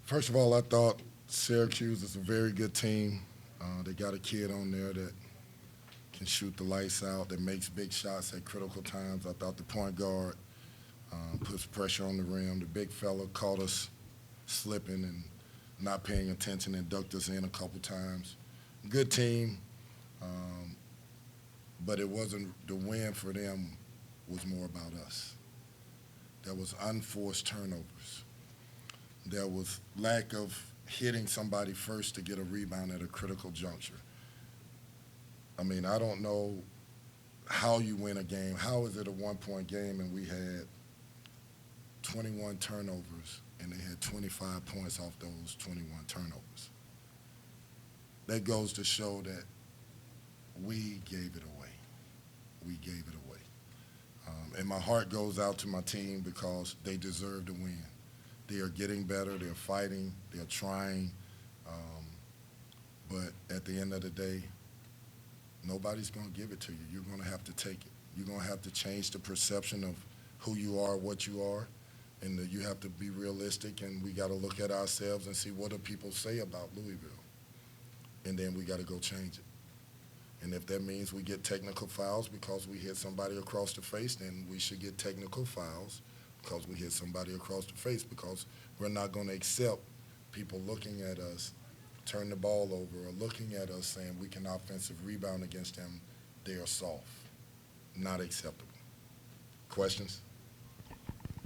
First of all, I thought Syracuse is a very good team. They got a kid on there that can shoot the lights out, that makes big shots at critical times. I thought the point guard puts pressure on the rim. The big fella caught us slipping and not paying attention and ducked us in a couple times. Good team, um, but it wasn't the win for them was more about us. There was unforced turnovers. There was lack of hitting somebody first to get a rebound at a critical juncture. I mean, I don't know how you win a game. How is it a one-point game and we had 21 turnovers and they had 25 points off those 21 turnovers? That goes to show that we gave it away. We gave it away. And my heart goes out to my team because they deserve to win. They are getting better. They're fighting. They're trying. Um, but at the end of the day, nobody's going to give it to you. You're going to have to take it. You're going to have to change the perception of who you are, what you are, and you have to be realistic, and we got to look at ourselves and see what do people say about Louisville, and then we got to go change it. And if that means we get technical fouls because we hit somebody across the face, then we should get technical fouls because we hit somebody across the face, because we're not going to accept people looking at us turn the ball over or looking at us saying we can offensive rebound against them. They are soft. Not acceptable. Questions?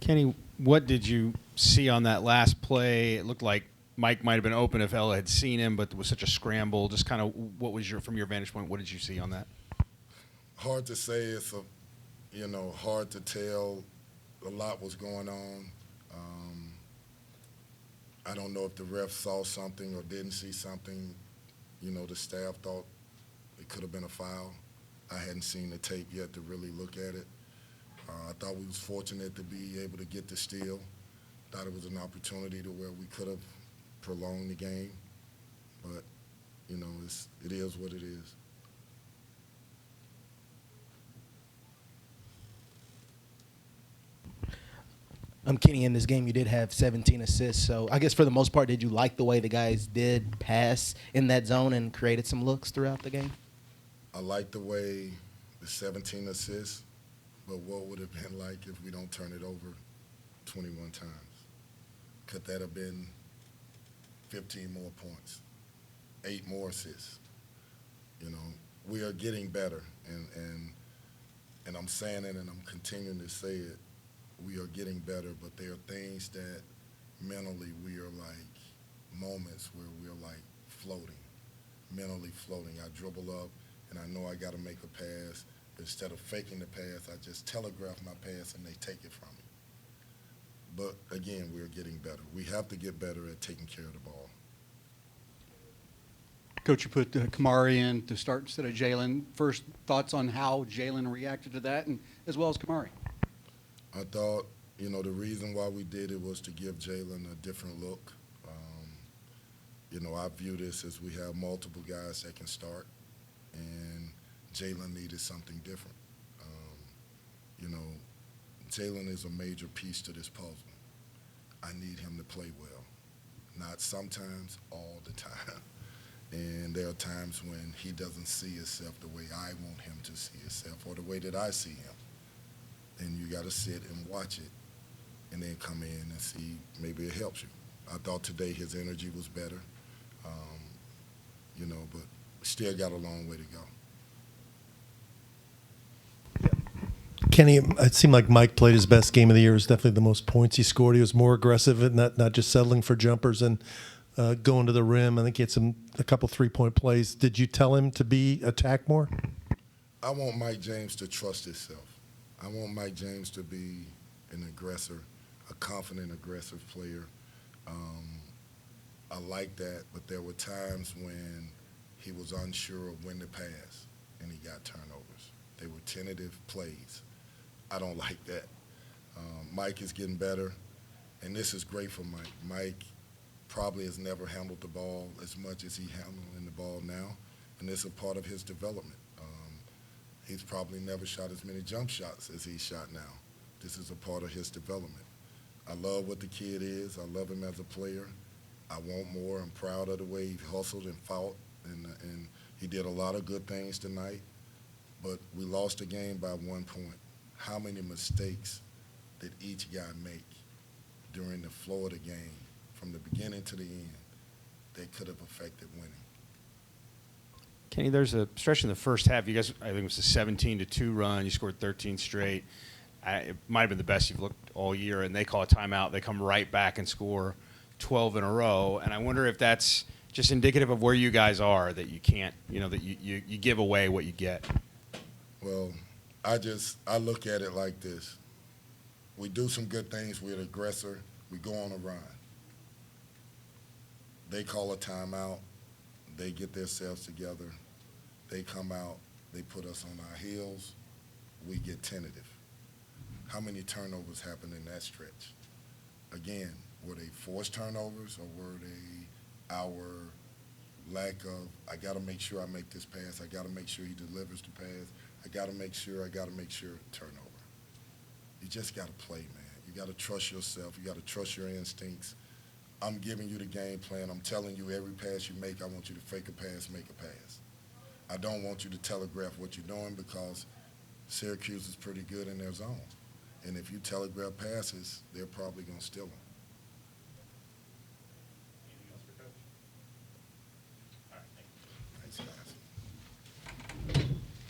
Kenny, what did you see on that last play? It looked like Mike might have been open if Ella had seen him, but there was such a scramble. Just kind of what was from your vantage point, what did you see on that? Hard to say. It's hard to tell. A lot was going on. I don't know if the ref saw something or didn't see something. The staff thought it could have been a foul. I hadn't seen the tape yet to really look at it. I thought we was fortunate to be able to get the steal. Thought it was an opportunity to where we could have prolonged the game. But, it is what it is. Kenny, in this game, you did have 17 assists. So I guess for the most part, did you like the way the guys did pass in that zone and created some looks throughout the game? I like the way the 17 assists, but what would it have been like if we don't turn it over 21 times? Could that have been 15 more points, 8 more assists? We are getting better, and I'm saying it and I'm continuing to say it. We are getting better, but there are things that mentally we are like moments where we're like floating, mentally floating. I dribble up and I know I got to make a pass. Instead of faking the pass, I just telegraph my pass and they take it from me. But again, we're getting better. We have to get better at taking care of the ball. Coach, you put Kamari in to start instead of Jalen. First thoughts on how Jalen reacted to that, and as well as Kamari? I thought, the reason why we did it was to give Jalen a different look. I view this as we have multiple guys that can start, and Jalen needed something different. Jalen is a major piece to this puzzle. I need him to play well, not sometimes, all the time. And there are times when he doesn't see himself the way I want him to see himself or the way that I see him. And you got to sit and watch it and then come in and see maybe it helps you. I thought today his energy was better, but still got a long way to go. Kenny, it seemed like Mike played his best game of the year. It was definitely the most points he scored. He was more aggressive and not just settling for jumpers and going to the rim. I think he had a couple three-point plays. Did you tell him to attack more? I want Mike James to trust himself. I want Mike James to be an aggressor, a confident, aggressive player. I like that, but there were times when he was unsure of when to pass, and he got turnovers. They were tentative plays. I don't like that. Mike is getting better, and this is great for Mike. Mike probably has never handled the ball as much as he's handling the ball now, and it's a part of his development. He's probably never shot as many jump shots as he's shot now. This is a part of his development. I love what the kid is. I love him as a player, I want more. I'm proud of the way he hustled and fought, and he did a lot of good things tonight. But we lost the game by 1 point. How many mistakes did each guy make during the flow of the game, from the beginning to the end, that could have affected winning? Kenny, there's a stretch in the first half. You guys, I think it was a 17-2 run. You scored 13 straight. It might have been the best you've looked all year, and they call a timeout. They come right back and score 12 in a row. And I wonder if that's just indicative of where you guys are, that you can't, that you give away what you get. Well, I look at it like this. We do some good things. We're the aggressor. We go on a run. They call a timeout. They get themselves together. They come out. They put us on our heels. We get tentative. How many turnovers happened in that stretch? Again, were they forced turnovers, or were they our lack of, I got to make sure I make this pass. I got to make sure he delivers the pass. I got to make sure turnover. You just got to play, man. You got to trust yourself. You got to trust your instincts. I'm giving you the game plan. I'm telling you every pass you make, I want you to fake a pass, make a pass. I don't want you to telegraph what you're doing, because Syracuse is pretty good in their zone. And if you telegraph passes, they're probably going to steal them.